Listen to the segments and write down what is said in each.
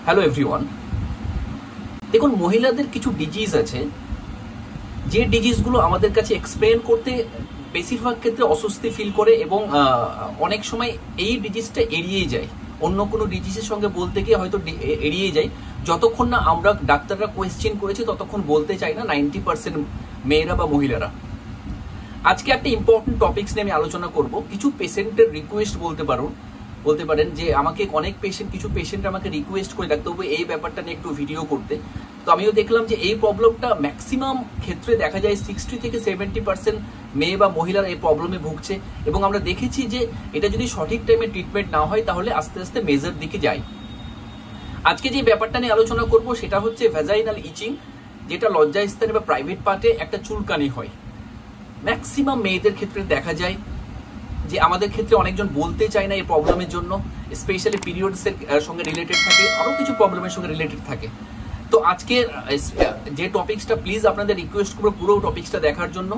Hello everyone. দেখুন, মহিলাদের কিছু ডিজিজ আছে যে ডিজিজগুলো আমাদের কাছে এক্সপ্লেন করতে বেশিরভাগ ক্ষেত্রে অস্বস্তি ফিল করে এবং অনেক সময় এই ডিজিজটা এড়িয়ে যায়, অন্য কোনো ডিজিজের সঙ্গে বলতে গিয়ে হয়তো এড়িয়ে যায়। যতক্ষণ না আমরা ডাক্তাররা কোয়েশ্চেন করেছি ততক্ষণ বলতে চাই না 90% মেয়েরা বা মহিলারা। আজকে একটা ইম্পর্টেন্ট টপিকস নিয়ে আমি আলোচনা করব। কিছু পেশেন্টের রিকোয়েস্ট বলতে পারেন যে আমাকে কিছু পেশেন্ট আমাকে রিকোয়েস্ট করে ডাক্তারবাবু এই ব্যাপারটা নিয়ে একটু ভিডিও করতে। তো আমিও দেখলাম যে এই প্রবলেমটা ম্যাক্সিমাম ক্ষেত্রে দেখা যায় 60 থেকে 70% মেয়ে বা মহিলারা এই প্রবলেমে ভুগছে এবং আমরা দেখেছি যে এটা যদি সঠিক টাইমে ট্রিটমেন্ট না হয় তাহলে আস্তে আস্তে মেজর দিকে যায়। আজকে যে ব্যাপারটা নিয়ে আলোচনা করব সেটা হচ্ছে ভ্যাজাইনাল ইচিং, যেটা লজ্জাস্থানে বা প্রাইভেট পার্টে একটা চুলকানি হয়। ম্যাক্সিমাম মেয়েদের ক্ষেত্রে দেখা যায় যে আমাদের ক্ষেত্রে অনেকজন বলতে চায় না এই প্রবলেমের জন্য, স্পেশালি পিরিয়ডসের সঙ্গে রিলেটেড থাকে, আরো কিছু প্রবলেমের সঙ্গে রিলেটেড থাকে। তো আজকে যে টপিকসটা, প্লিজ আপনাদের রিকোয়েস্ট করবো পুরো টপিকসটা দেখার জন্য।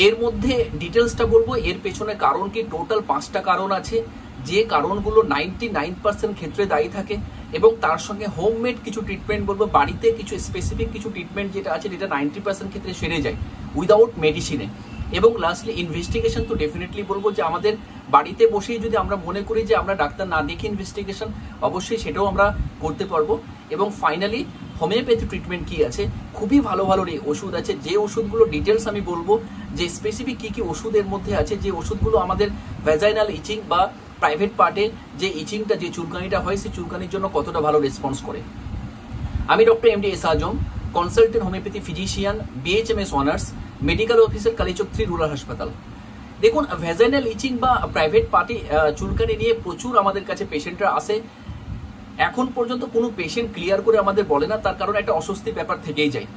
এর মধ্যে ডিটেলসটা বলবো, এর পেছনে কারণ কি, টোটাল 5টা কারণ আছে যে কারণগুলো 99% ক্ষেত্রে দায়ী থাকে এবং তার সঙ্গে হোমমেড কিছু ট্রিটমেন্ট বলবো, বাড়িতে কিছু স্পেসিফিক কিছু ট্রিটমেন্ট যেটা আছে যেটা 90% ক্ষেত্রে সেরে যায় উইদাউট মেডিসিনে। এবং লাস্টলি ইনভেস্টিগেশন তো ডেফিনেটলি বলবো যে আমাদের বাড়িতে বসেই যদি আমরা মনে করি যে আমরা ডাক্তার না দেখে ইনভেস্টিগেশন, অবশ্যই সেটাও আমরা করতে পারবো। এবং ফাইনালি হোমিওপ্যাথি ট্রিটমেন্ট কি আছে, খুবই ভালো ভালো ওষুধ আছে, যে ওষুধগুলো ডিটেলস আমি বলবো যে স্পেসিফিক কি কি ওষুধের মধ্যে আছে, যে ওষুধগুলো আমাদের ভ্যাজাইনাল ইচিং বা প্রাইভেট পার্টে যে ইচিংটা, যে চুলকানিটা হয়, সেই চুলকানির জন্য কতটা ভালো রেসপন্স করে। আমি doctor MD S Azam, consultant homoeopathy physician, BHMS honours, medical officer, Kaliachak 3 rural hospital. দেখুন, ভ্যাজাইনাল ইচিং বা প্রাইভেট পার্টি চুলকানি নিয়ে প্রচুর আমাদের কাছে পেশেন্টরা আসে। এখন পর্যন্ত কোনো পেশেন্ট ক্লিয়ার করে আমাদের বলে না, তার কারণ একটা অস্বস্তি ব্যাপার থেকেই যায়।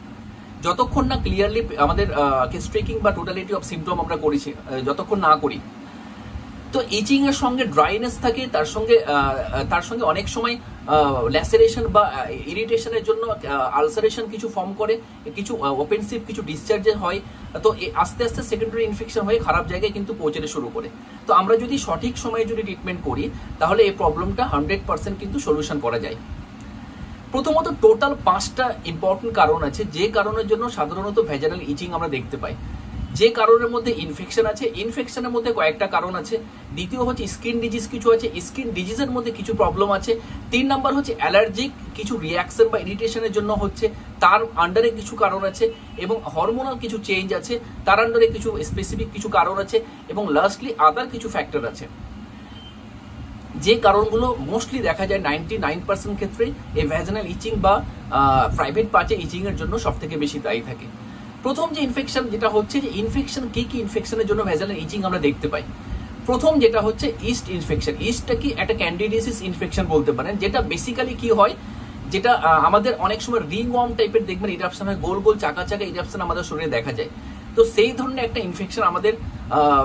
যতক্ষণ না ক্লিয়ারলি আমাদের কেস ট্রেকিং বা টোটালিটি অফ সিমটম আমরা করেছি, যতক্ষণ না করি। তো ইচিং এর সঙ্গে ড্রাইনেস থাকে, তার সঙ্গে অনেক সময় ল্যাসেরেশন বা ইরিটেশনের জন্য আলসারেশন কিছু ফর্ম করে, কিছু ওপেনসিভ কিছু ডিসচার্জেস হয়। তো আস্তে আস্তে সেকেন্ডারি ইনফেকশন হয়ে খারাপ জায়গায় কিন্তু পৌঁছাতে শুরু করে। তো আমরা যদি সঠিক সময়ে যদি ট্রিটমেন্ট করি তাহলে এই প্রবলেমটা 100% কিন্তু সলিউশন করা যায়। প্রথমত টোটাল 5টা ইম্পর্টেন্ট কারণ আছে যে কারণের জন্য সাধারণত ভ্যাজাইনাল ইচিং আমরা দেখতে পাই। যে কারণের মধ্যে ইনফেকশন আছে, ইনফেকশনের মধ্যে কয়েকটা কারণ আছে। দ্বিতীয় হচ্ছে স্কিন ডিজিজ কিছু আছে, স্কিন ডিজিজের মধ্যে কিছু প্রবলেম আছে। 3 নাম্বার হচ্ছে অ্যালার্জিক কিছু রিয়াকশন বা ইরিটেশনের জন্য হচ্ছে, তার আন্ডারে কিছু কারণ আছে। এবং হরমোনাল কিছু চেঞ্জ আছে, তার আন্ডারে কিছু স্পেসিফিক কিছু কারণ আছে। এবং লাস্টলি আদার কিছু ফ্যাক্টর আছে, যে কারণগুলো মোস্টলি দেখা যায় 99% ক্ষেত্রে এই ভ্যাজাইনাল ইচিং বা প্রাইভেট পার্টে ইচিং এর জন্য সব থেকে বেশি দায়ী থাকে। প্রথম যে ইনফেকশন যেটা হচ্ছে, যে ইনফেকশন কি কি ইনফেকশনের জন্য ভ্যাজাইনাল ইচিং আমরা দেখতে পাই। প্রথম যেটা হচ্ছে ইস্ট ইনফেকশন। ইস্টটা কি একটা ক্যান্ডিডিয়াসিস ইনফেকশন বলতে পারেন, যেটা বেসিক্যালি কি হয়, যেটা আমাদের অনেক সময় রিং ওয়ার্ম টাইপের দেখবেন ইরাপশন হয়, গোল গোল চাকা চাকা ইরাপশন আমাদের শরীরে দেখা যায়। তো সেই ধরনের একটা ইনফেকশন আমাদের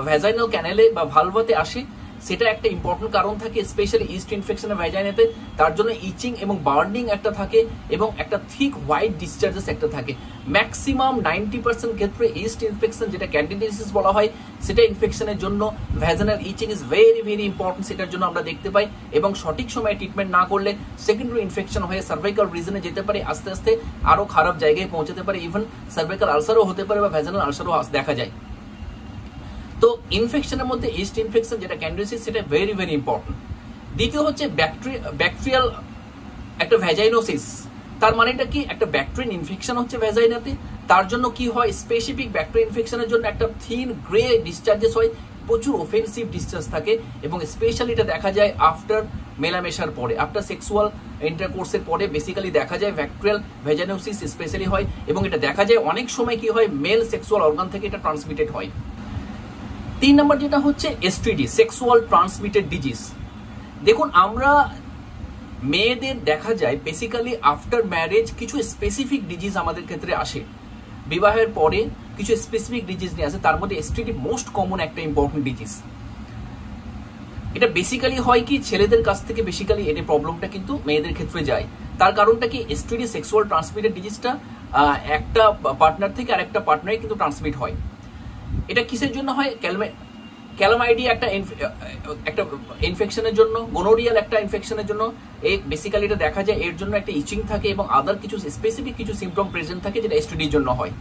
ভ্যাজাইনাল ক্যানেলে বা ভালভাতে আসে, সেটা একটা ইম্পর্টেন্ট কারণ থাকে। স্পেশালি ইস্ট ইনফেকশনের ভ্যাজাইনাতে তার জন্য ইচিং এবং বার্নিং একটা থাকে এবং একটা থিক হোয়াইট ডিসচার্জেস একটা থাকে। ম্যাক্সিমাম 90% ক্ষেত্রে ইস্ট ইনফেকশন, যেটা ক্যান্ডিডিয়াসিস বলা হয়, সেটা ইনফেকশনের জন্য vaginal itching is very very important, সেটার জন্য আমরা দেখতে পাই। এবং সঠিক সময়ে ট্রিটমেন্ট না করলে সেকেন্ডারি ইনফেকশন হয়ে সার্ভাইকাল রিজনে যেতে পারে, আস্তে আস্তে আরো খারাপ জায়গায় পৌঁছাতে পারে, ইভেন সার্ভাইকাল আলসারও হতে পারে বা ভ্যাজাইনাল আলসারও দেখা যায়। তো ইনফেকশনের মধ্যে ইস্ট ইনফেকশন যেটা ক্যান্ডিডিয়াসিস, সেটা ভেরি ভেরি ইম্পর্টেন্ট। দ্বিতীয় হচ্ছে ব্যাকটেরিয়াল একটা ভ্যাজাইনোসিস। তার মানেটা কি, একটা ব্যাকটেরিয়াল ইনফেকশন হচ্ছে ভ্যাজাইনাতে, তার জন্য কি হয়, স্পেসিফিক ব্যাকটেরিয়াল ইনফেকশনের জন্য একটা থিন গ্রে ডিসচার্জেস হয়, প্রচুর অফেন্সিভ ডিসচার্জ থাকে। এবং স্পেশালি এটা দেখা যায় আফটার মেলামেশার পরে, আফটার সেক্সুয়াল ইন্টারকোর্সের পরে বেসিক্যালি দেখা যায় ব্যাকটেরিয়াল ভ্যাজাইনোসিস স্পেশালি হয়। এবং এটা দেখা যায় অনেক সময় কি হয়, মেল সেক্সুয়াল অর্গান থেকে এটা ট্রান্সমিটেড হয়। 3 নম্বর যেটা হচ্ছে এসটিডি, সেক্সুয়াল ট্রান্সমিটেড ডিজিজ। দেখুন, আমরা মেয়েদের দেখা যায় বেসিক্যালি আফটার ম্যারেজ কিছু স্পেসিফিক ডিজিজ আমাদের ক্ষেত্রে আসে, বিবাহের পরে কিছু স্পেসিফিক ডিজিজ নিয়ে আসে, তার মধ্যে এসটিডি মোস্ট কমন একটা ইম্পর্টেন্ট ডিজিজ। এটা বেসিক্যালি হয় কি, ছেলেদের কাছ থেকে বেসিক্যালি এই প্রবলেমটা কিন্তু মেয়েদের ক্ষেত্রে যায়। তার কারণটা কি, এসটিডি সেক্সুয়াল ট্রান্সমিটেড ডিজিজটা একটা পার্টনার থেকে আরেকটা পার্টনারে কিন্তু ট্রান্সমিট হয়। এটা কিসের জন্য হয়, ক্যালামাইডিয়া একটা ইনফেকশনের জন্য, গোনোরিয়াল একটা ইনফেকশনের জন্য এই বেসিক্যালি এটা দেখা যায়, এর জন্য একটা ইচিং থাকে এবং আদার কিছু স্পেসিফিক কিছু সিমটম প্রেজেন্ট থাকে যেটা এসটিডির জন্য হয়।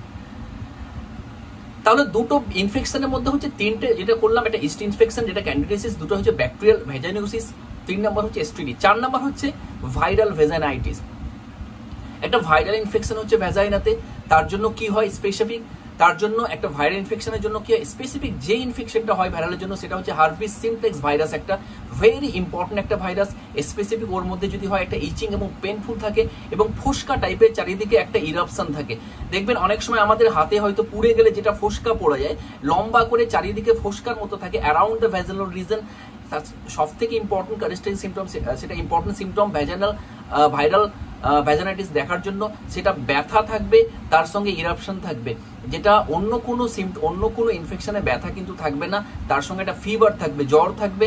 তাহলে দুটো ইনফেকশনের মধ্যে হচ্ছে তিনটে যেটা করলাম, একটা ইস্ট ইনফেকশন যেটা ক্যান্ডিডিয়াসিস, দুটো হচ্ছে ব্যাকটেরিয়াল ভেজাইনোসিস, 3 নম্বর হচ্ছে এসটিডি, 4 নম্বর হচ্ছে ভাইরাল ভেজাইনাইটিস। একটা ভাইরাল ইনফেকশন হচ্ছে ভেজাইনাতে, তার জন্য কি হয় স্পেসিফিক, তার জন্য একটা ভাইরাল ইনফেকশনের জন্য কি হয় স্পেসিফিক যে ইনফেকশনটা হয় ভাইরালের জন্য সেটা হচ্ছে হার্পিস সিমপ্লেক্স ভাইরাস, একটা ভেরি ইম্পর্টেন্ট একটা ভাইরাস। স্পেসিফিক ওর মধ্যে যদি হয় একটা ইচিং এবং পেনফুল থাকে এবং ফোস্কা টাইপের চারিদিকে একটা ইরাপশন থাকে। দেখবেন অনেক সময় আমাদের হাতে হয়তো পুড়ে গেলে যেটা ফোস্কা পড়ে যায়, লম্বা করে চারিদিকে ফোস্কার মতো থাকে অ্যারাউন্ড দ্য ভ্যাজানাল রিজন। সব থেকে ইম্পর্টেন্ট ক্যারেক্টারিস্টিক সিমটম, সেটা ইম্পর্টেন্ট সিমটম ভ্যাজানাল ভাইরাল ভ্যাজানাইটিস দেখার জন্য সেটা ব্যথা থাকবে, তার সঙ্গে ইরাপশন থাকবে, যেটা অন্য কোনো ইনফেকশনে ব্যথা কিন্তু থাকবে না, তার সঙ্গে একটা ফিভার থাকবে, জ্বর থাকবে,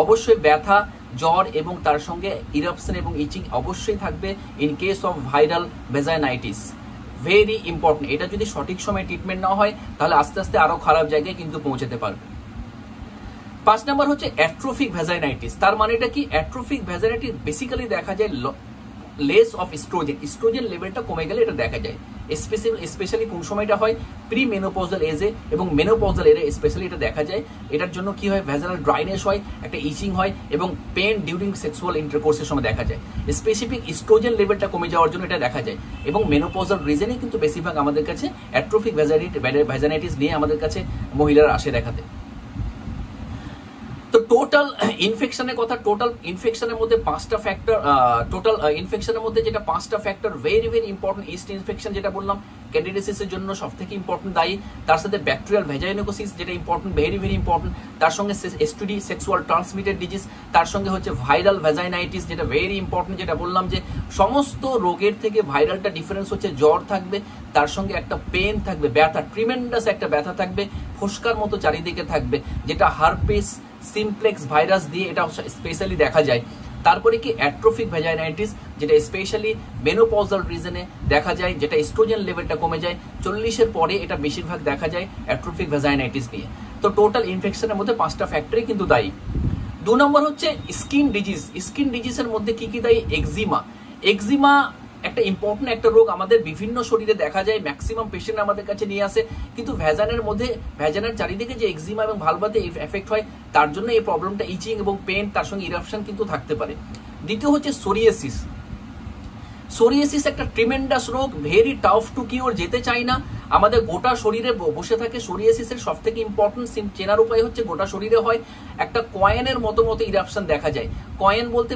অবশ্যই ব্যথা, জ্বর এবং তার সঙ্গে ইরাপশন এবং ইচিং অবশ্যই থাকবে in case of viral vaginitis. Very important, এটা যদি সঠিক সময়ে ট্রিটমেন্ট না হয় তাহলে আস্তে আস্তে আরো খারাপ জায়গায় কিন্তু পৌঁছাতে পারবে। 5 নম্বর হচ্ছে অ্যাট্রোফিক ভ্যাজাইনাইটিস। তার মানে এটা কি, অ্যাট্রোফিক ভ্যাজাইনাইটিস বেসিক্যালি দেখা যায় লেস অফ ইস্ট্রোজেন লেভেলটা কমে গেলে এটা দেখা যায়। স্পেশালি কোন সময়টা হয়, প্রি মেনোপজাল এজে এবং মেনোপজাল এজে স্পেশালি এটা দেখা যায়। এটার জন্য কি হয়, ভ্যাজানাল ড্রাইনেস হয়, একটা ইচিং হয় এবং পেন ডিউরিং সেক্সুয়াল ইন্টারকোর্সের সময় দেখা যায়। স্পেসিফিক ইস্ট্রোজেন লেভেলটা কমে যাওয়ার জন্য এটা দেখা যায় এবং মেনোপজাল রিজনেই কিন্তু বেশিরভাগ আমাদের কাছে অ্যাট্রোফিক ভ্যাজানাইটিস নিয়ে আমাদের কাছে মহিলারা আসে দেখাতে। তো টোটাল ইনফেকশনের কথা, টোটাল ইনফেকশনের মধ্যে 5টা ফ্যাক্টর, টোটাল ইনফেকশনের মধ্যে যেটা 5টা factor very important. Yeast infection যেটা বললাম ক্যান্ডিডিয়াসিসের জন্য সব থেকে ইম্পর্টেন্ট দায়ী, তার সাথে ব্যাকটেরিয়াল ভেজাইনোসিস যেটা ইম্পর্টেন্ট, ভেরি ইম্পর্টেন্ট, তার সঙ্গে এসটিডি সেক্সুয়াল ট্রান্সমিটেড ডিজিজ, তার সঙ্গে হচ্ছে ভাইরাল ভেজাইনাইটিস যেটা ভেরি ইম্পর্টেন্ট, যেটা বললাম যে সমস্ত রোগের থেকে ভাইরালটা ডিফারেন্স হচ্ছে জ্বর থাকবে, তার সঙ্গে একটা পেন থাকবে, ব্যথা, ট্রিমেন্ডাস একটা ব্যথা থাকবে, ফোস্কার মতো চারিদিকে থাকবে, যেটা হার্পিস সিমপ্লেক্স ভাইরাস দিয়ে এটা স্পেশালি দেখা যায়। তারপরে কি অ্যাট্রোফিক ভ্যাজাইনাইটিস যেটা স্পেশালি মেনোপজাল রিজনে দেখা যায়, যেটা এস্ট্রোজেন লেভেলটা কমে যায় 40-এর পরে, এটা বেশিরভাগ দেখা যায় অ্যাট্রোফিক ভ্যাজাইনাইটিস নিয়ে। তো টোটাল ইনফেকশনের মধ্যে 5টা ফ্যাক্টরই কিন্তু দায়ী। 2 নম্বর হচ্ছে স্কিন ডিজিজ। স্কিন ডিজিজের মধ্যে কি দায়ী, এক্সিমা। এক্সিমা একটা ইম্পর্টেন্ট একটা রোগ, আমাদের বিভিন্ন শরীরে দেখা যায়, ম্যাক্সিমাম পেশেন্ট আমাদের কাছে নিয়ে আসে, কিন্তু ভ্যাজানের মধ্যে ভ্যাজানের চারিদিকে যে এক্সিমা এবং ভালভাতে এফেক্ট হয় তার জন্য এই প্রবলেমটা ইচিং এবং পেন তার সঙ্গে ইরাপশন কিন্তু থাকতে পারে। দ্বিতীয় হচ্ছে সোরিয়াসিস। সোরিয়াসিস একটা ট্রিমেন্ডাস রোগ, ভেরি টাফ টু কিওর, যেতে চাই না, আমাদের গোটা শরীরে বসে থাকে। সোরিয়াসিসের সব থেকে ইম্পর্টেন্ট চেনার উপায় হচ্ছে গোটা শরীরে হয় একটা কয়েনের মতো ইরাপশন দেখা যায়। কয়েন বলতে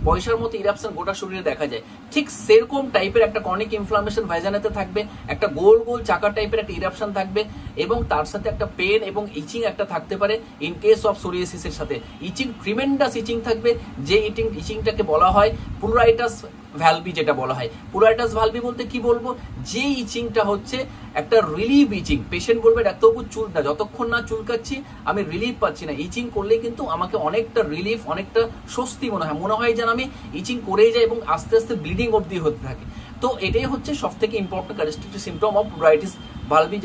পয়সার মতো ইরাপশন গোটা শরীরে দেখা যায়। ঠিক সেরকম টাইপের একটা ক্রনিক ইনফ্লামেশন ভ্যাজানাতে থাকবে, একটা গোল চাকা টাইপের একটা ইরাপশন থাকবে এবং তার সাথে একটা পেন এবং ইচিং একটা থাকতে পারে ইন কেস অফ সোরিয়াসিসের সাথে। ইচিং, ট্রিমেন্ডাস ইচিং থাকবে, যে ইচিংটাকে বলা হয় প্লুরাইটাস ভ্যালভি, যেটা বলা হয় প্লুরাইটাস ভ্যালভি বলতে কি বলবো, যে ইচিংটা হচ্ছে একটা রিলিফ ইচিং। পেশেন্ট বলবে ডাক্তারবাবু চুল না, যতক্ষণ না চুলকাচ্ছি আমি রিলিফ পাচ্ছি না। ইচিং করলে কিন্তু আমাকে অনেকটা রিলিফ, অনেকটা স্বস্তি মনে হয় যেন আমি ইচিং করেই যাই এবং আস্তে আস্তে ব্লিডিং অবধি হতে থাকে। তো এটাই হচ্ছে সব থেকে important characteristic symptom of pruritus vulvae,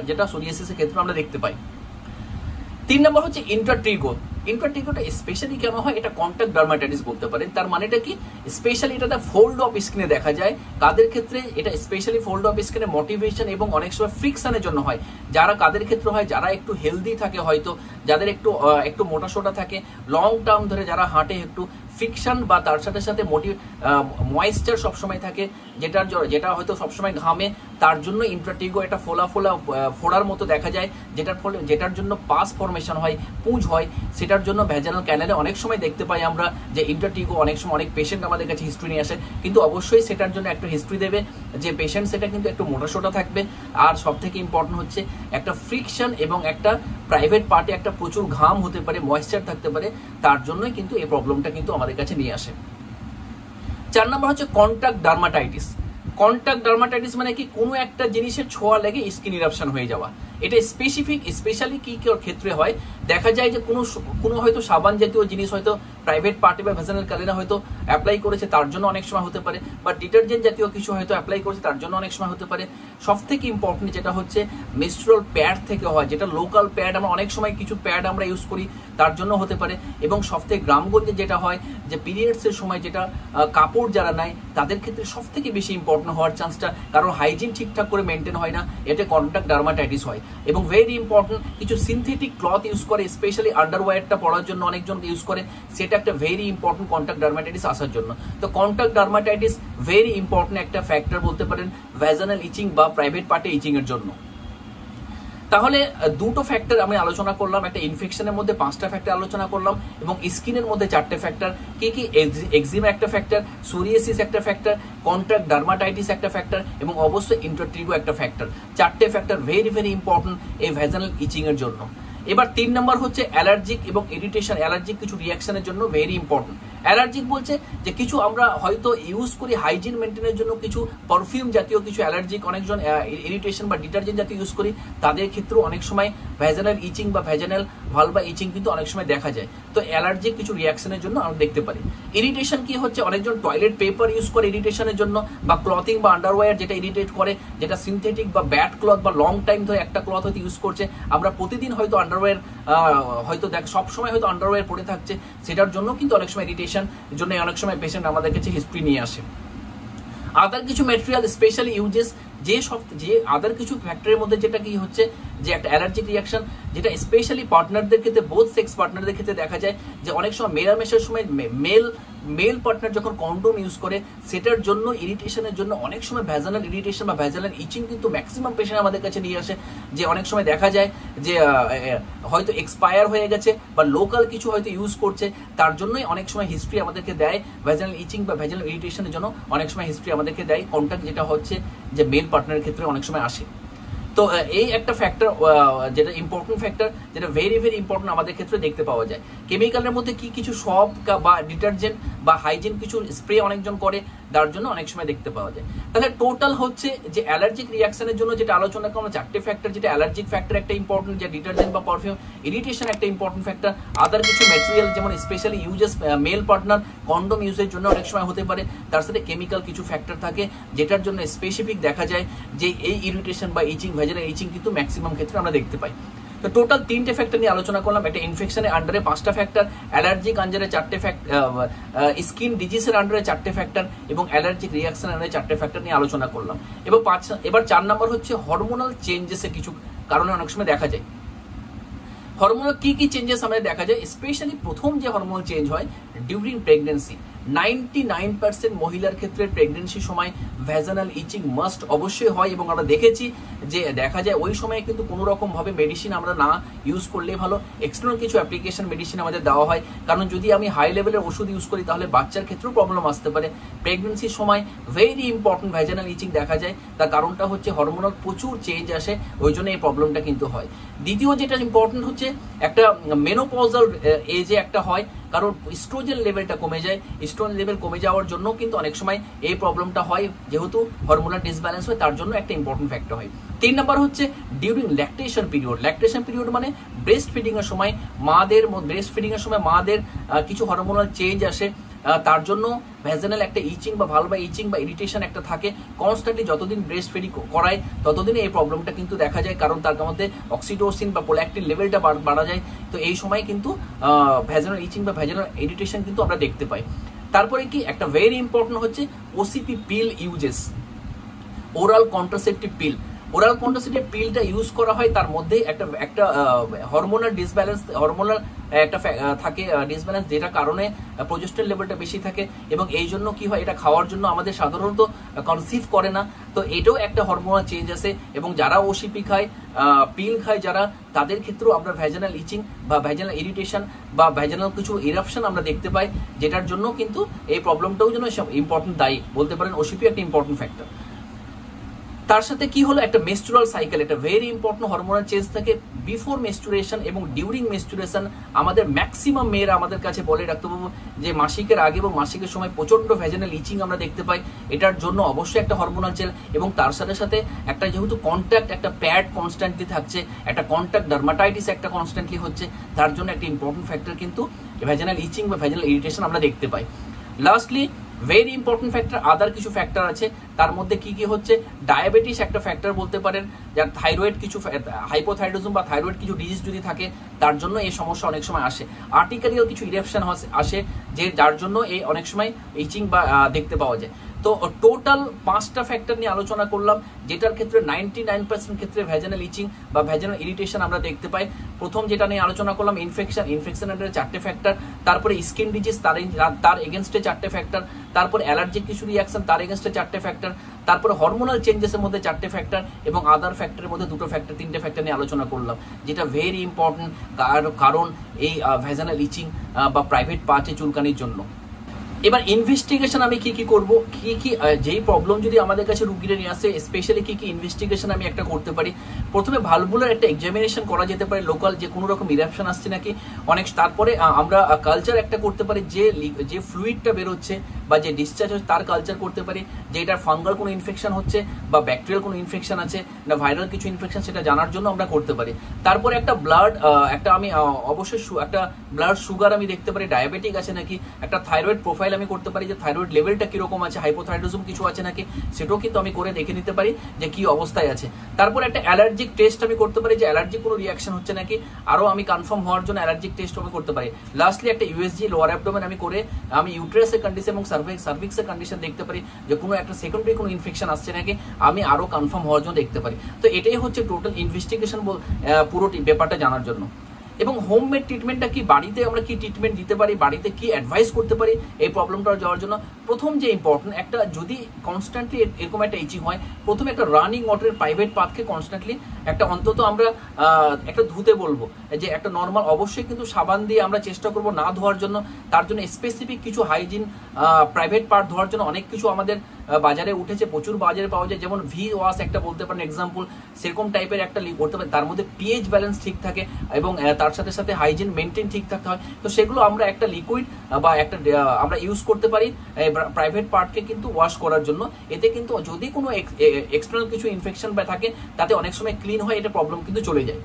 যেটা সোরিয়াসিসের ক্ষেত্রে আমরা দেখতে পাই। 3 নম্বর হচ্ছে ইন্টারট্রিগো। ইন্টারট্রিগোটা স্পেশালি কেন হয়, এটা কন্টাক্ট ডার্মাটাইটিস বলতে পারেন। তার মানেটা কি, স্পেশালি এটা ফোল্ড অফ স্কিনে দেখা যায়। কাদের ক্ষেত্রে এটা স্পেশালি ফোল্ড অফ স্কিনে মোটিভেশন এবং অনেক সময় ফ্রিকশনের জন্য হয়। কাদের ক্ষেত্রে হয়, যারা একটু হেলদি থাকে, হয়তো যাদের একটু মোটাসোটা থাকে, লং টার্ম ধরে যারা হাঁটে, একটু ফ্রিকশন বা তার সাথে সাথে ময়েশ্চার সবসময় থাকে, যেটা হয়তো সবসময় ঘামে, তার জন্য ইন্টারট্রিগো এটা ফোড়ার মতো দেখা যায়, যেটার জন্য পাস ফরমেশন হয়, পুঁজ হয়। সেটার জন্য ভ্যাজানাল ক্যানেলে অনেক সময় দেখতে পাই আমরা যে ইন্টারট্রিগো, অনেক সময় অনেক পেশেন্ট আমাদের কাছে হিস্ট্রি নিয়ে আসে, কিন্তু অবশ্যই সেটার জন্য একটা হিস্ট্রি দেবে যে পেশেন্ট সেটা কিন্তু একটু মোটাসোটা থাকবে। আর সব থেকে ইম্পর্টেন্ট হচ্ছে একটা ফ্রিকশন এবং একটা প্রাইভেট পার্টে একটা প্রচুর ঘাম হতে পারে, ময়েশ্চার থাকতে পারে, তার জন্যই কিন্তু এই প্রবলেমটা কিন্তু আমাদের কাছে নিয়ে আসে। 4 নম্বর হচ্ছে কন্টাক্ট ডার্মাটাইটিস। কন্টাক্ট ডার্মাটাইটিস মানে কি, কোনো একটা জিনিসের ছোঁয়া লেগে স্কিন ইরাপশন হয়ে যাওয়া। এটা স্পেশালি কি ক্ষেত্রে হয়, দেখা যায় যে কোনো হয়তো সাবান জাতীয় জিনিস হয়তো প্রাইভেট পার্টি বা ভেজানাল কালিনা হয়তো অ্যাপ্লাই করেছে, তার জন্য অনেক সময় হতে পারে, বা ডিটারজেন্ট জাতীয় কিছু হয়তো অ্যাপ্লাই করেছে, তার জন্য অনেক সময় হতে পারে। সব থেকে ইম্পর্টেন্ট যেটা হচ্ছে মেনস্ট্রুয়াল প্যাড থেকে হয়, যেটা লোকাল প্যাড, আমরা অনেক সময় কিছু প্যাড আমরা ইউজ করি, তার জন্য হতে পারে। এবং সব থেকে গ্রামগঞ্জে যেটা হয় যে পিরিয়ডসের সময় যেটা কাপড় যারা নেয় তাদের ক্ষেত্রে সব থেকে বেশি ইম্পর্টেন্ট হওয়ার চান্সটা, কারণ হাইজিন ঠিকঠাক করে মেনটেন হয় না, এতে কন্টাক্ট ডার্মাটাইটিস হয়। এবং ভেরি ইম্পর্টেন্ট কিছু সিনথেটিক ক্লথ ইউজ করে, স্পেশালি আন্ডারওয়্যারটা পরার জন্য অনেকজন ইউজ করে, সেটা একটা ভেরি ইম্পর্টেন্ট কন্টাক্ট ডার্মাটাইটিস আসার জন্য। তো কন্টাক্ট ডার্মাটাইটিস ভেরি ইম্পর্টেন্ট একটা ফ্যাক্টর বলতে পারেন ভ্যাজানাল ইচিং বা প্রাইভেট পার্টে ইচিং এর জন্য। তাহলে দুটো ফ্যাক্টর আমি আলোচনা করলাম, একটা ইনফেকশনের মধ্যে 5টা ফ্যাক্টর আলোচনা করলাম, এবং স্কিনের মধ্যে 4টে ফ্যাক্টর। কি কি? এক্সিমা একটা ফ্যাক্টর, সোরিয়াসিস একটা ফ্যাক্টর, কন্ট্রাক্ট ডার্মাটাইটিস একটা ফ্যাক্টর, এবং অবশ্যই ইন্টারট্রিগো একটা ফ্যাক্টর। 4টে ফ্যাক্টর ভেরি ভেরি ইম্পর্টেন্ট এই ভ্যাজানাল ইচিং এর জন্য। এবার 3 নম্বর হচ্ছে অ্যালার্জিক এবং ইরিটেশন, অ্যালার্জিক কিছু রিয়াকশনের জন্য ভেরি ইম্পর্টেন্ট। অ্যালার্জিক বলছে যে কিছু আমরা হয়তো ইউজ করি হাইজিন মেনটেনের জন্য, কিছু পারফিউম জাতীয় কিছু অ্যালার্জিক, অনেকজন ইরিটেশন বা ডিটারজেন্ট জাতীয় ইউজ করি, তাদের ক্ষেত্রেও অনেক সময় ভ্যাজানাল ইচিং বা ভ্যাজানাল ভালভা ইচিং কিন্তু অনেক সময় দেখা যায়। তো অ্যালার্জিক কিছু রিয়াকশনের জন্য আমরা দেখতে পারি। ইরিটেশন কি হচ্ছে? অনেকজন টয়লেট পেপার ইউজ করে ইরিটেশনের জন্য, বা ক্লথিং বা আন্ডারওয়্যার যেটা ইরিটেট করে, যেটা সিনথেটিক বা ব্যাড ক্লথ বা লং টাইম ধরে একটা ক্লথ হয়তো ইউজ করছে, আমরা প্রতিদিন হয়তো আন্ডারওয়্যার হয়তো সবসময় হয়তো আন্ডারওয়্যার পরে থাকছে, সেটার জন্য কিন্তু অনেক সময় ইরিটেশন জন্য অনেক সময় পেশেন্ট আমাদের কাছে হিস্ট্রি নিয়ে আসে। আদার কিছু ম্যাটেরিয়াল স্পেশালি ইউজেস, যে আদার কিছু ফ্যাক্টরের মধ্যে যেটা কি হচ্ছে যে একটা অ্যালার্জিক রিয়াকশন, যেটা স্পেশালি পার্টনারদের ক্ষেত্রে, বোথ সেক্স পার্টনারদের ক্ষেত্রে দেখা যায় যে অনেক সময় মেলামেশার সময় মেল পার্টনার যখন কন্ডোম ইউজ করে, সেটার জন্য ইরিটেশনের জন্য অনেক সময় ভ্যাজানাল ইরিটেশন বা ভ্যাজানাল ইচিং কিন্তু ম্যাক্সিমাম পেশেন্ট আমাদের কাছে নিয়ে আসে। যে অনেক সময় দেখা যায় যে হয়তো এক্সপায়ার হয়ে গেছে বা লোকাল কিছু হয়তো ইউজ করছে, তার জন্যই অনেক সময় হিস্ট্রি আমাদেরকে দেয় ভ্যাজানাল ইচিং বা ভ্যাজানাল ইরিটেশনের জন্য অনেক সময় হিস্ট্রি আমাদেরকে দেয় কন্ট্যাক্ট, যেটা হচ্ছে যে মেল পার্টনারের ক্ষেত্রে অনেক সময় আসে। তো এই একটা ফ্যাক্টর, যেটা ইম্পর্টেন্ট ফ্যাক্টর, যেটা ভেরি ভেরি ইম্পর্টেন্ট আমাদের ক্ষেত্রে দেখতে পাওয়া যায়। কেমিক্যালের মধ্যে কি কিছু সব বা ডিটারজেন্ট বা হাইজিন কিছু স্প্রে অনেকজন করে, তার জন্য অনেক সময় দেখতে পাওয়া যায়। তাহলে টোটাল হচ্ছে যে অ্যালার্জিক রিয়াকশনের জন্য যেটা আলোচনা করলাম 4টে ফ্যাক্টর, যেটা অ্যালার্জিক ফ্যাক্টর একটা ইম্পর্টেন্ট, যে ডিটারজেন্ট বা পারফিউম, ইরিটেশন একটা ইম্পর্টেন্ট ফ্যাক্টর, আদার কিছু ম্যাটেরিয়াল যেমন specially uses mail partner condom ইউজের জন্য অনেক সময় হতে পারে, তার সাথে কেমিক্যাল কিছু ফ্যাক্টর থাকে, যেটার জন্য স্পেসিফিক দেখা যায় যে এই ইরিটেশন বা ইচিং, ভ্যাজানাল ইচিং কিন্তু ম্যাক্সিমাম ক্ষেত্রে আমরা দেখতে পাই। তো টোটাল 3টে ফ্যাক্টর নিয়ে আলোচনা করলাম। একটা ইনফেকশনের আন্ডারে 5টা ফ্যাক্টর, অ্যালার্জিক আন্ডারে 4টে ফ্যাক্টর, স্কিন ডিজিজের আন্ডারে 4টে ফ্যাক্টর, এবং অ্যালার্জিক রিয়াকশন আন্ডারে 4টে ফ্যাক্টর নিয়ে আলোচনা করলাম। এবার 4 নম্বর হচ্ছে হরমোনাল চেঞ্জেসের কিছু কারণে অনেক সময় দেখা যায়। হরমোনাল কি কি চেঞ্জেস আমাদের দেখা যায়? স্পেশালি প্রথম যে হরমোনাল চেঞ্জ হয় ডিউরিং প্রেগনেন্সি, 99% মহিলার ক্ষেত্রে প্রেগনেন্সির সময় ভ্যাজানাল ইচিং মাস্ট অবশ্যই হয়, এবং আমরা দেখেছি যে দেখা যায় ওই সময়ে কিন্তু কোনো রকম ভাবে মেডিসিন আমরা না ইউজ করলে ভালো, এক্সটার্নাল কিছু অ্যাপ্লিকেশন মেডিসিন আমাদের দেওয়া হয়, কারণ যদি আমি হাই লেভেলের ওষুধ ইউজ করি তাহলে বাচ্চার ক্ষেত্রেও প্রবলেম আসতে পারে। প্রেগনেন্সির সময় ভেরি ইম্পর্টেন্ট ভ্যাজানাল ইচিং দেখা যায়, তার কারণটা হচ্ছে হরমোনাল প্রচুর চেঞ্জ আসে, ওই জন্য এই প্রবলেমটা কিন্তু হয়। দ্বিতীয় যেটা ইম্পর্টেন্ট হচ্ছে একটা মেনোপজাল এজে একটা হয়, কারণ ইস্ট্রোজেন লেভেলটা কমে যায়, ইস্ট্রোজেন লেভেল কমে যাওয়ার জন্য কিন্তু অনেক সময় এই প্রবলেমটা হয়, যেহেতু হরমোনাল ডিসব্যালেন্স হয়, তার জন্য একটা ইম্পর্টেন্ট ফ্যাক্টর হয়। 3 নম্বর হচ্ছে during lactation period. Lactation period মানে ব্রেস্ট ফিডিং এর সময় মাদের কিছু হরমোনাল চেঞ্জ আসে, তার জন্য ভ্যাজানাল একটা ইচিং বা ভালভা ইচিং বা ইরিটেশন একটা থাকে কনস্ট্যান্টলি, যতদিন ব্রেস্ট ফিডিং করায় ততদিনে এই প্রবলেমটা কিন্তু দেখা যায়, কারণ তার মধ্যে অক্সিটোসিন বা প্রোল্যাক্টিন লেভেলটা বাড়া যায়। তো এই সময় কিন্তু ভ্যাজানাল ইচিং বা ভ্যাজানাল ইরিটেশন কিন্তু আমরা দেখতে পাই। তারপরে কি একটা ভেরি ইম্পর্টেন্ট হচ্ছে OCP pill uses, oral contraceptive pill. Oral contraceptive পিলটা ইউজ করা হয়, তার মধ্যে একটা হরমোনাল ডিসব্যালেন্স, হরমোনাল একটা থাকে ডিসব্যালেন্স, যেটা কারণে প্রোজেস্টেরন লেভেলটা বেশি থাকে, এবং এই জন্য কি হয়, এটা খাওয়ার জন্য আমাদের সাধারণত কনসিভ করে না। তো এটাও একটা হরমোনাল চেঞ্জ আছে, এবং যারা ওসিপি খায়, পিল খায় যারা, তাদের ক্ষেত্রেও আমরা ভ্যাজানাল ইচিং বা ভ্যাজানাল ইরিটেশন বা ভ্যাজানাল কিছু ইরাপশন আমরা দেখতে পাই, যেটার জন্য কিন্তু এই প্রবলেমটাও জন্য ইম্পর্টেন্ট দায়ী বলতে পারেন। ওসিপি একটা ইম্পর্টেন্ট ফ্যাক্টর। তার সাথে কি হলো, একটা মেনস্ট্রুয়াল সাইকেল, একটা ভেরি ইম্পর্টেন্ট হরমোনাল চেঞ্জ থাকে বিফোর মেনস্ট্রুয়েশন এবং ডিউরিং মেনস্ট্রুয়েশন। আমাদের ম্যাক্সিমাম মেয়েরা আমাদের কাছে বলে ডাক্তারবাবু যে মাসিকের আগে এবং মাসিকের সময় প্রচন্ড ভ্যাজিনাল ইচিং আমরা দেখতে পাই, এটার জন্য অবশ্যই একটা হরমোনাল চেঞ্জ এবং তার সাথে সাথে একটা যেহেতু কন্ট্যাক্ট, একটা প্যাড কনস্ট্যান্টলি থাকছে, একটা কন্ট্যাক্ট ডার্মাটাইটিস একটা কনস্ট্যান্টলি হচ্ছে, তার জন্য একটা ইম্পর্টেন্ট ফ্যাক্টর কিন্তু ভ্যাজিনাল ইচিং বা ভ্যাজিনাল ইরিটেশন আমরা দেখতে পাই। লাস্টলি ভেরি ইম্পর্টেন্ট ফ্যাক্টর, আদার কিছু ফ্যাক্টর আছে, তার মধ্যে কি কি হচ্ছে, ডায়াবেটিস একটা ফ্যাক্টর বলতে পারেন, যার থাইরয়েড কিছু হাইপোথাইরয়েডিজম বা থাইরয়েড কিছু ডিজিজ যদি থাকে তার জন্য এই সমস্যা অনেক সময় আসে। আর্টিক্যারিয়াল কিছু ইরেপশন আসে যে যার জন্য এই অনেক সময় ইচিং বা দেখতে পাওয়া যায়। তো টোটাল 5টা ফ্যাক্টর নিয়ে আলোচনা করলাম, যেটার ক্ষেত্রে 99% ক্ষেত্রে ভ্যাজিনাল ইচিং বা ভ্যাজিনাল ইরিটেশন আমরা দেখতে পাই। প্রথম যেটা নিয়ে আলোচনা করলাম ইনফেকশনের 4টে ফ্যাক্টর, তারপরে স্কিন ডিজিজ তার এগেনস্টে 4টে ফ্যাক্টর, তারপরে অ্যালার্জিক কিছু রিয়াকশন তার এগেনস্টে 4টে ফ্যাক্টর, তারপরে হরমোনাল চেঞ্জেসের মধ্যে 4টে ফ্যাক্টর এবং আদার ফ্যাক্টরের মধ্যে 2টো ফ্যাক্টর, 3টে ফ্যাক্টর নিয়ে আলোচনা করলাম, যেটা ভেরি ইম্পর্টেন্ট কারণ এই ভ্যাজিনাল ইচিং বা প্রাইভেট পার্টে চুলকানির জন্য। এবার ইনভেস্টিগেশন আমি কি কি করব, কি যেই প্রবলেম যদি আমাদের কাছে রুগীরা নিয়ে আসে, স্পেশালি কি ইনভেস্টিগেশন আমি একটা করতে পারি। প্রথমে ভালভুলার একটা এক্সামিনেশন করা যেতে পারে, লোকাল যে কোনো রকম ইরাপশন আসছে নাকি অনেক, তারপরে আমরা কালচার একটা করতে পারি, যে ফ্লুইডটা বেরোচ্ছে বা যে ডিসচার্জ হচ্ছে তার কালচার করতে পারি, যে এটার ফাঙ্গাল কোনো ইনফেকশন হচ্ছে বা ব্যাকটেরিয়াল কোনো ইনফেকশন আছে না ভাইরাল কিছু ইনফেকশন, সেটা জানার জন্য আমরা করতে পারি। তারপরে একটা ব্লাড আমি অবশ্যই একটা ব্লাড সুগার আমি দেখতে পারি ডায়াবেটিক আছে নাকি, একটা থাইরয়েড প্রোফাইল আমি করতে পারি যে থাইরয়েড লেভেলটা কিরকম আছে, হাইপোথাইরয়েডিজম কিছু আছে নাকি, সেটাও কিন্তু আমি করে দেখে নিতে পারি যে কি অবস্থায় আছে। তারপর একটা অ্যালার্জিক টেস্ট আমি করতে পারি যে অ্যালার্জিক কোনো রিয়াকশন হচ্ছে নাকি, আরো আমি কনফার্ম হওয়ার জন্য অ্যালার্জিক টেস্ট আমি করতে পারি। লাস্টলি একটা ইউএসজি লোয়ার অ্যাবডোমেন আমি করে আমি ইউটেরাসের কন্ডিশন এবং সার্ভিক্সের কন্ডিশন দেখতে পারি যে কোনো একটা সেকেন্ডারি কোনো ইনফেকশন আসছে নাকি, আমি আরো কনফার্ম হওয়ার জন্য দেখতে পারি। তো এটাই হচ্ছে টোটাল ইনভেস্টিগেশন পুরো ব্যাপারটা জানার জন্য। এবং হোমমেড ট্রিটমেন্টটা কি, বাড়িতে আমরা কি ট্রিটমেন্ট দিতে পারি, বাড়িতে কি অ্যাডভাইস করতে পারি এই প্রবলেমটা যাওয়ার জন্য। প্রথম যে ইম্পর্টেন্ট, একটা যদি কনস্ট্যান্টলি এরকম একটা ইচিং হয়, প্রথমে একটা রানিং ওয়াটারের প্রাইভেট পাথকে কনস্ট্যান্টলি একটা অন্তত আমরা একটা ধুতে বলবো, যে একটা নর্মাল অবশ্যই কিন্তু সাবান দিয়ে আমরা চেষ্টা করবো না ধোয়ার জন্য, তার জন্য স্পেসিফিক কিছু হাইজিন প্রাইভেট পার্ট ধোয়ার জন্য অনেক কিছু আমাদের বাজারে উঠেছে, প্রচুর বাজারে পাওয়া যায়, যেমন ভি ওয়াশ একটা বলতে পারেন এক্সাম্পল, সেরকম টাইপের একটা করতে পারে, তার মধ্যে পিএইচ ব্যালেন্স ঠিক থাকে এবং তার সাথে সাথে হাইজিন মেনটেন ঠিক থাকতে হয়। তো সেগুলো আমরা একটা লিকুইড বা একটা আমরা ইউজ করতে পারি প্রাইভেট পার্টকে কিন্তু ওয়াশ করার জন্য। এতে কিন্তু যদি কোনো এক্সটার্নাল কিছু ইনফেকশন বা থাকে তাতে অনেক সময় ক্লিন হয়, এটা প্রবলেম কিন্তু চলে যায়।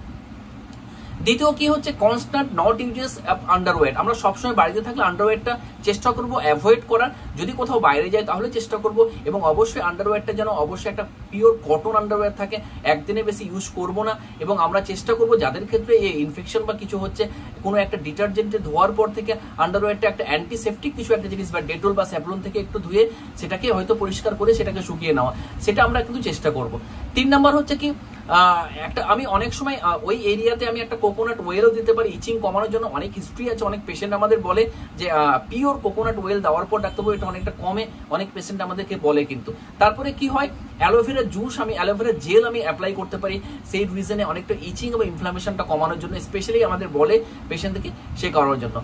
দ্বিতীয় কি হচ্ছে, কনস্ট্যান্ট নট ইউজেস আন্ডারওয়্যার। আমরা সবসময় বাড়িতে থাকলে আন্ডারওয়্যারটা চেষ্টা করবো অ্যাভয়েড করার, যদি কোথাও বাইরে যায় তাহলে চেষ্টা করবো, এবং অবশ্যই আন্ডারওয়্যারটা যেন অবশ্যই একটা পিওর কটন আন্ডারওয়্যার থাকে, একদিনে বেশি ইউজ করবো না। এবং আমরা চেষ্টা করবো যাদের ক্ষেত্রে এই ইনফেকশন বা কিছু হচ্ছে, কোনো একটা ডিটারজেন্টে ধোয়ার পর থেকে আন্ডারওয়্যারটা একটা অ্যান্টিসেপটিক কিছু একটা জিনিস বা ডেটল বা স্যাভলন থেকে একটু ধুয়ে সেটাকে হয়তো পরিষ্কার করে সেটাকে শুকিয়ে নেওয়া, সেটা আমরা কিন্তু চেষ্টা করব। 3 নাম্বার হচ্ছে কি, একটা আমি অনেক সময় ওই এরিয়াতে আমি একটা কোকোনাট ওয়েলও দিতে পারি ইচিং কমানোর জন্য। অনেক হিস্ট্রি আছে, অনেক পেশেন্ট আমাদের বলে যে পিওর কোকোনাট ওয়েল দেওয়ার পর ডাক্তারবাবু এটা অনেকটা কমে, অনেক পেশেন্ট আমাদেরকে বলে কিন্তু। তারপরে কি হয়, অ্যালোভেরা জুস আমি অ্যালোভেরা জেল আমি অ্যাপ্লাই করতে পারি, সেই রিজনে অনেকটা ইচিং এবং ইনফ্লামেশনটা কমানোর জন্য, স্পেশালি আমাদের বলে পেশেন্টদেরকে সে করার জন্য।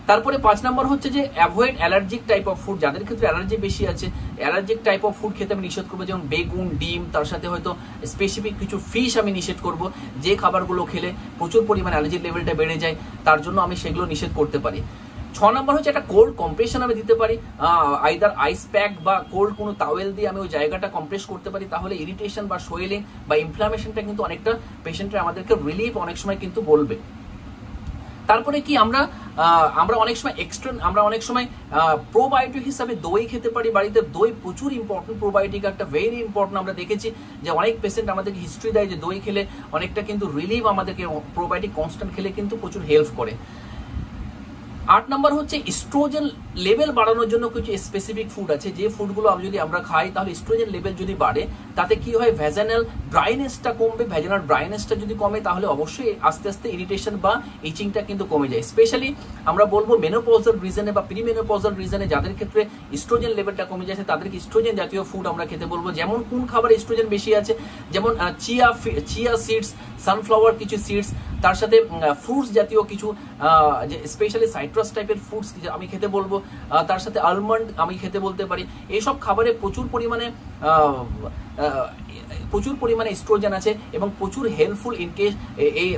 তারপরে 5 নাম্বার হচ্ছে যে avoid allergic type of food, যাদের ক্ষেত্রে অ্যালার্জি বেশি আছে অ্যালার্জিক টাইপ অফ ফুড খেতে আমি নিষেধ করবো, যেমন বেগুন, ডিম, তার সাথে হয়তো স্পেসিফিক কিছু ফিশ আমি নিষেধ করব, যে খাবারগুলো খেলে প্রচুর পরিমাণে অ্যালার্জির লেভেলটা বেড়ে যায়, তার জন্য আমি সেগুলো নিষেধ করতে পারি। 6 নাম্বার হচ্ছে একটা কোল্ড কম্প্রেশন আমি দিতে পারি, আইদার আইস প্যাক বা কোল্ড কোনো টাওয়েল দিয়ে আমি ওই জায়গাটা কম্প্রেস করতে পারি, তাহলে ইরিটেশন বা সোয়েলিং বা ইনফ্লামেশনটা কিন্তু অনেকটা পেশেন্টরা আমাদেরকে রিলিফ অনেক সময় কিন্তু বলবে। তারপরে কি আমরা অনেক সময় আমরা অনেক সময় প্রোবায়োটিক হিসাবে দই খেতে পারি বাড়িতে। দই প্রচুর ইম্পর্টেন্ট, প্রোবায়োটিক একটা ভেরি ইম্পর্টেন্ট। আমরা দেখেছি যে অনেক পেশেন্ট আমাদেরকে হিস্ট্রি দেয় যে দই খেলে অনেকটা কিন্তু রিলিফ, আমাদেরকে প্রোবায়োটিক কনস্ট্যান্ট খেলে কিন্তু প্রচুর হেল্প করে। 8 নাম্বার হচ্ছে ইস্ট্রোজেন লেভেল বাড়ানোর জন্য কিছু স্পেসিফিক ফুড আছে, যে ফুডগুলো যদি আমরা খাই তাহলে ইস্ট্রোজেন লেভেল যদি বাড়ে তাতে কি হয়, ভ্যাজানাল ড্রাইনেসটা কমবে। ভ্যাজানাল ড্রাইনেসটা যদি কমে তাহলে অবশ্যই আস্তে আস্তে ইরিটেশন বা ইচিংটা কিন্তু কমে যায়। স্পেশালি আমরা বলবো মেনোপজাল রিজনে বা প্রিমেনোপজাল রিজনে যাদের ক্ষেত্রে ইস্ট্রোজেন লেভেলটা কমে যাচ্ছে তাদেরকে ইস্ট্রোজেন জাতীয় ফুড আমরা খেতে বলবো। যেমন কোন খাবারে ইস্ট্রোজেন বেশি আছে, যেমন চিয়া সিডস, সানফ্লাওয়ার কিছু সিডস, তার সাথে ফ্রুটস জাতীয় কিছু যে স্পেশালি সাইট্রাস টাইপের ফ্রুটস আমি খেতে বলবো, তার সাথে আলমন্ড আমি খেতে বলতে পারি। এইসব খাবারে প্রচুর পরিমাণে প্রচুর পরিমাণে এস্ট্রোজেন আছে এবং প্রচুর হেল্পফুল ইন কেস এই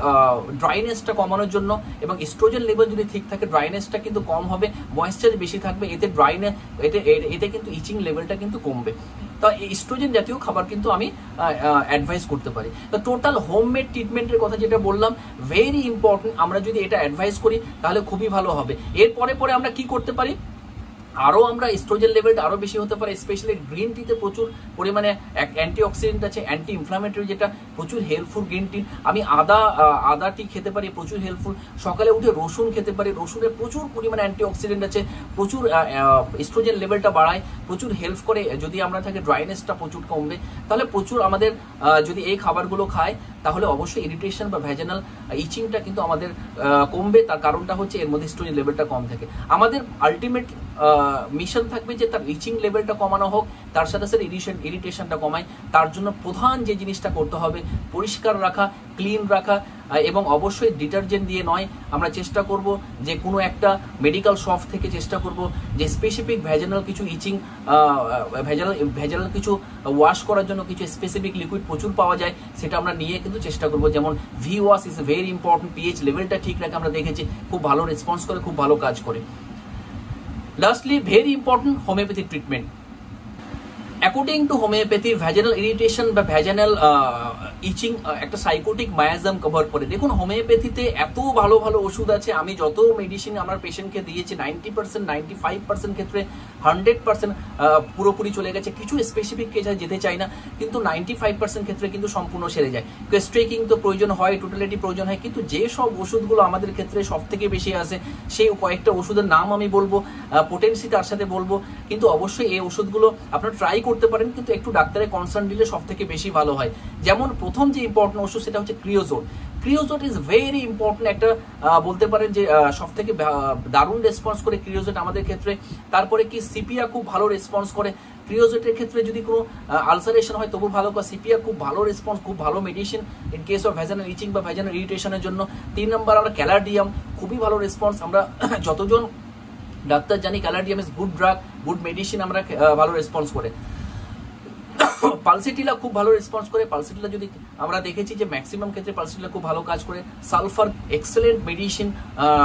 ড্রাইনেসটা কমানোর জন্য। এবং এস্ট্রোজেন লেভেল যদি ঠিক থাকে ড্রাইনেসটা কিন্তু কম হবে, ময়েশ্চার বেশি থাকবে, এতে এতে কিন্তু ইচিং লেভেলটা কিন্তু কমবে। তো এস্ট্রোজেন জাতীয় খাবার কিন্তু আমি অ্যাডভাইস করতে পারি। তো টোটাল হোমমেড ট্রিটমেন্টের কথা যেটা বললাম ভেরি ইম্পর্টেন্ট, আমরা যদি এটা অ্যাডভাইস করি তাহলে খুবই ভালো হবে। পরে আমরা কি করতে পারি, আরও আমরা এস্ট্রোজেন লেভেলটা আরও বেশি হতে পারে। স্পেশালি গ্রিন টিতে প্রচুর পরিমাণে অ্যান্টিঅক্সিডেন্ট আছে, অ্যান্টি ইনফ্লামেটরি, যেটা প্রচুর হেল্পফুল গ্রিন টি। আমি আদা টি খেতে পারি, প্রচুর হেল্পফুল। সকালে উঠে রসুন খেতে পারি, রসুনের প্রচুর পরিমাণে অ্যান্টিঅক্সিডেন্ট আছে, প্রচুর এস্ট্রোজেন লেভেলটা বাড়ায়, প্রচুর হেল্প করে। যদি আমরা থাকে ড্রাইনেসটা প্রচুর কমবে, তাহলে প্রচুর আমাদের যদি এই খাবারগুলো খায় তাহলে অবশ্যই ইরিটেশন বা ভ্যাজিনাল ইচিংটা কিন্তু আমাদের কমবে। তার কারণটা হচ্ছে এর মধ্যে এস্ট্রোজেন লেভেলটা কম থাকে। আমাদের আলটিমেট মিশন থাকবে যে তার ইচিং লেভেলটা কমানো হোক, তার সাথে সাথে ইরিটেশনটা কমায়। তার জন্য প্রধান যে জিনিসটা করতে হবে পরিষ্কার রাখা, ক্লিন রাখা, এবং অবশ্যই ডিটারজেন্ট দিয়ে নয়। আমরা চেষ্টা করব যে কোনো একটা মেডিকেল শপ থেকে চেষ্টা করব যে স্পেসিফিক ভ্যাজিনাল কিছু ইচিং ভ্যাজিনাল কিছু ওয়াশ করার জন্য কিছু স্পেসিফিক লিকুইড প্রচুর পাওয়া যায়, সেটা আমরা নিয়ে কিন্তু চেষ্টা করব। যেমন V wash is very important, pH লেভেলটা ঠিক রাখে, আমরা দেখেছি খুব ভালো রেসপন্স করে, খুব ভালো কাজ করে। Lastly very important homeopathy treatment. According to homeopathy vaginal irritation বা ভ্যাজিনাল ইচিং একটা সাইকোটিক মায়াজম কভার করে। দেখুন হোমিওপ্যাথিতে এত ভালো ভালো ওষুধ আছে, আমি যত মেডিসিন আমার পেশেন্টকে দিয়েছি 90% 95% ক্ষেত্রে 100% পুরোপুরি চলে গেছে। কিছু স্পেসিফিক কেস যেতে চাই না, কিন্তু 95% ক্ষেত্রে কিন্তু সম্পূর্ণ সেরে যায়। স্ট্রেকিং তো প্রয়োজন হয়, টোটালিটি প্রয়োজন হয়, কিন্তু যে সব ওষুধগুলো আমাদের ক্ষেত্রে সব থেকে বেশি আসে সেই কয়েকটা ওষুধের নাম আমি বলবো, পোটেন্সি তার সাথে বলবো। কিন্তু অবশ্যই এই ওষুধগুলো আপনারা ট্রাই করতে পারেন, কিন্তু একটু ডাক্তারের কনসার্ন দিলে সব থেকে বেশি ভালো হয়। যেমন প্রথম যে ইম্পর্টেন্ট ওষুধ সেটা হচ্ছে creosote. Creosote is very important, একটা বলতে পারেন যে সব থেকে দারুণ রেসপন্স করে ক্রিওজোট আমাদের ক্ষেত্রে। তারপরে কি সিপিয়া খুব ভালো রেসপন্স করে ক্রিওজোটের ক্ষেত্রে। যদি কোনো আলসারেশন হয় তবু ভালো করে, সিপিয়া খুব ভালো রেসপন্স, খুব ভালো medicine in case of vaginal itching বা ভ্যাজিনাল ইরিটেশনের জন্য। 3 নম্বর আমরা ক্যালাডিয়াম, খুবই ভালো রেসপন্স। আমরা যতজন ডাক্তার জানি caladium is good drug, good medicine, আমরা ভালো রেসপন্স করে। পালসিটিলা খুব ভালো রেসপন্স করে। পালসিটিলা যদি আমরা দেখেছি যে ম্যাক্সিমাম ক্ষেত্রে পালসিটিলা খুব ভালো কাজ করে। Sulphur excellent medicine,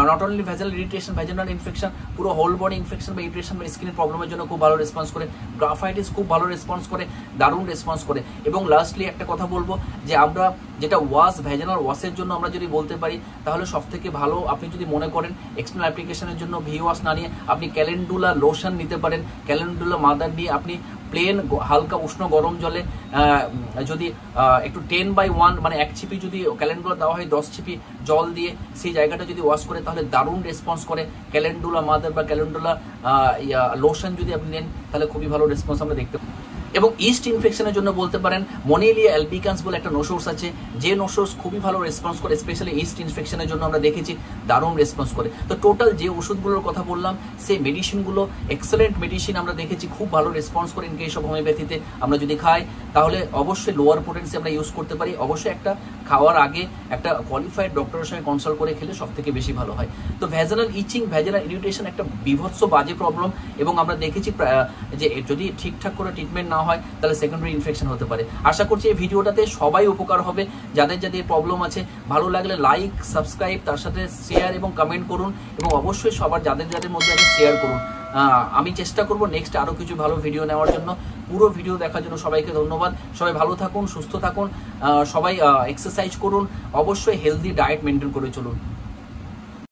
not only vaginal irritation, vaginal infection, পুরো হোল বডি ইনফেকশন বা ইরিটেশন বা স্কিনের প্রবলেমের জন্য খুব ভালো রেসপন্স করে। গ্রাফাইটিস খুব ভালো রেসপন্স করে, দারুণ রেসপন্স করে। এবং লাস্টলি একটা কথা বলবো যে আমরা যেটা ওয়াশ, ভ্যাজিনাল ওয়াশের জন্য আমরা যদি বলতে পারি তাহলে সব থেকে ভালো, আপনি যদি মনে করেন এক্সটার্নাল অ্যাপ্লিকেশনের জন্য ভি ওয়াশ না নিয়ে আপনি ক্যালেন্ডুলা লোশন নিতে পারেন। ক্যালেন্ডুলা মাদার দিয়ে আপনি প্লেন হালকা উষ্ণ গরম জলে যদি একটু 10/1 মানে 1 ছিপি যদি ক্যালেন্ডুলা দেওয়া হয় 10 ছিপি জল দিয়ে সেই জায়গাটা যদি ওয়াশ করে তাহলে দারুণ রেসপন্স করে। ক্যালেন্ডুলা মাদার বা ক্যালেন্ডুলা লোশন যদি আপনি নেন তাহলে খুবই ভালো রেসপন্স আমরা দেখতে পাই। এবং ইস্ট ইনফেকশনের জন্য বলতে পারেন মনেলিয়া অ্যালবিকান্স বলে একটা নোসোর্স আছে, যে নোসোর্স খুবই ভালো রেসপন্স করে। স্পেশালি ইস্ট ইনফেকশনের জন্য আমরা দেখেছি দারুণ রেসপন্স করে। তো টোটাল যে ওষুধগুলোর কথা বললাম সেই মেডিসিনগুলো এক্সেলেন্ট মেডিসিন, আমরা দেখেছি খুব ভালো রেসপন্স করে। ইনকেস অফ হোমিওপ্যাথিতে আমরা যদি খাই তাহলে অবশ্যই লোয়ার পোটেন্সি আমরা ইউজ করতে পারি। অবশ্যই একটা খাওয়ার আগে একটা কোয়ালিফাইড ডক্টরের সঙ্গে কনসাল্ট করে খেলে সব থেকে বেশি ভালো হয়। তো ভ্যাজিনাল ইচিং, ভ্যাজিনাল ইরিটেশন একটা বিভৎস বাজে প্রবলেম, এবং আমরা দেখেছি যে যদি ঠিকঠাক করে ট্রিটমেন্ট না হয় তাহলে সেকেন্ডারি ইনফেকশন হতে পারে। আশা করছি এই ভিডিওটাতে সবাই উপকার হবে। যাদের যাদের প্রবলেম আছে ভালো লাগলে লাইক, সাবস্ক্রাইব, তার সাথে শেয়ার এবং কমেন্ট করুন, এবং অবশ্যই সবার যাদের যাদের মধ্যে আছে শেয়ার করুন। আমি চেষ্টা করব নেক্সট আরও কিছু ভালো ভিডিও নেওয়ার জন্য। পুরো ভিডিও দেখার জন্য সবাইকে ধন্যবাদ। সবাই ভালো থাকুন, সুস্থ থাকুন, সবাই এক্সারসাইজ করুন, অবশ্যই হেলদি ডায়েট মেনটেন করে চলুন।